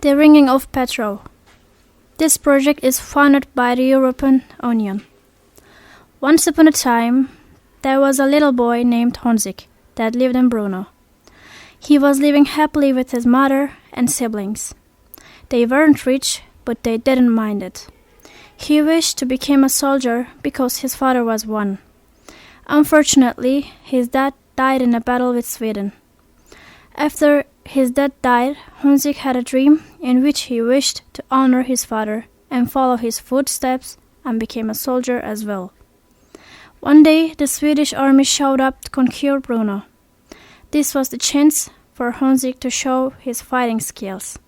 The Ringing of Petrov. This project is funded by the European Union. Once upon a time, there was a little boy named Honzik that lived in Brno. He was living happily with his mother and siblings. They weren't rich, but they didn't mind it. He wished to become a soldier because his father was one. Unfortunately, his dad died in a battle with Sweden. After his dad died, Honzik had a dream in which he wished to honor his father and follow his footsteps and became a soldier as well. One day, the Swedish army showed up to conquer Brno. This was the chance for Honzik to show his fighting skills.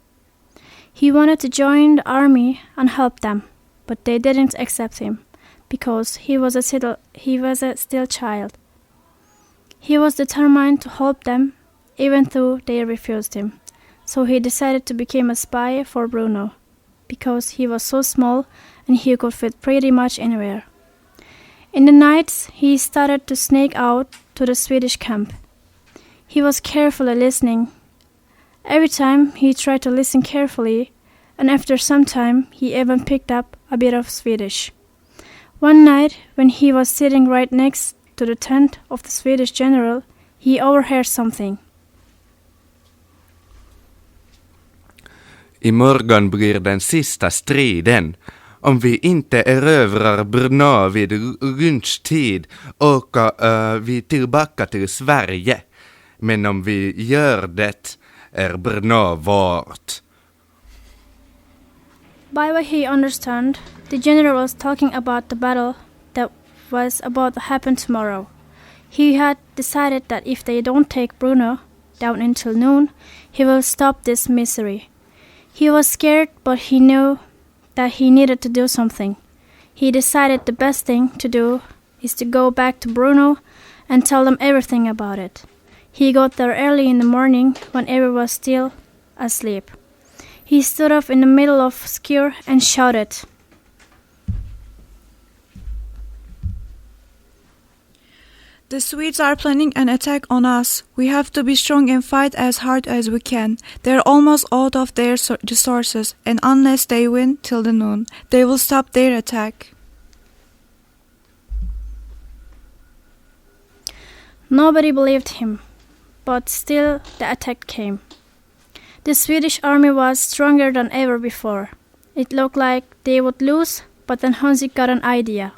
He wanted to join the army and help them, but they didn't accept him because he was a still child. He was determined to help them even though they refused him. So he decided to become a spy for Brno, because he was so small and he could fit pretty much anywhere. In the nights, he started to sneak out to the Swedish camp. He was carefully listening. Every time he tried to listen carefully, and after some time he even picked up a bit of Swedish. One night, when he was sitting right next to the tent of the Swedish general, he overheard something. Imorgon blir den sista striden. Om vi inte erövrar Brno vid lunchtid åker vi tillbaka till Sverige. Men om vi gör det är Brno vårt. By what he understood, the general was talking about the battle that was about to happen tomorrow. He had decided that if they don't take Brno down until noon, he will stop this misery. He was scared, but he knew that he needed to do something. He decided the best thing to do is to go back to Brno and tell them everything about it. He got there early in the morning when everyone was still asleep. He stood up in the middle of the square and shouted, "The Swedes are planning an attack on us. We have to be strong and fight as hard as we can. They're almost out of their resources, and unless they win till the noon, they will stop their attack." Nobody believed him, but still the attack came. The Swedish army was stronger than ever before. It looked like they would lose, but then Honzik got an idea.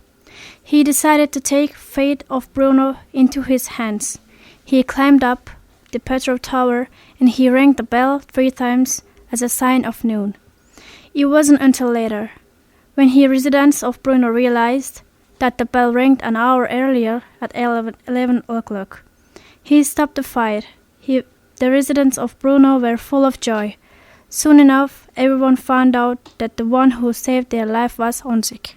He decided to take fate of Brno into his hands. He climbed up the Petrov tower and he rang the bell 3 times as a sign of noon. It wasn't until later, when the residents of Brno realized that the bell rang an hour earlier at 11 o'clock. He stopped the fight. The residents of Brno were full of joy. Soon enough, everyone found out that the one who saved their life was Honzik.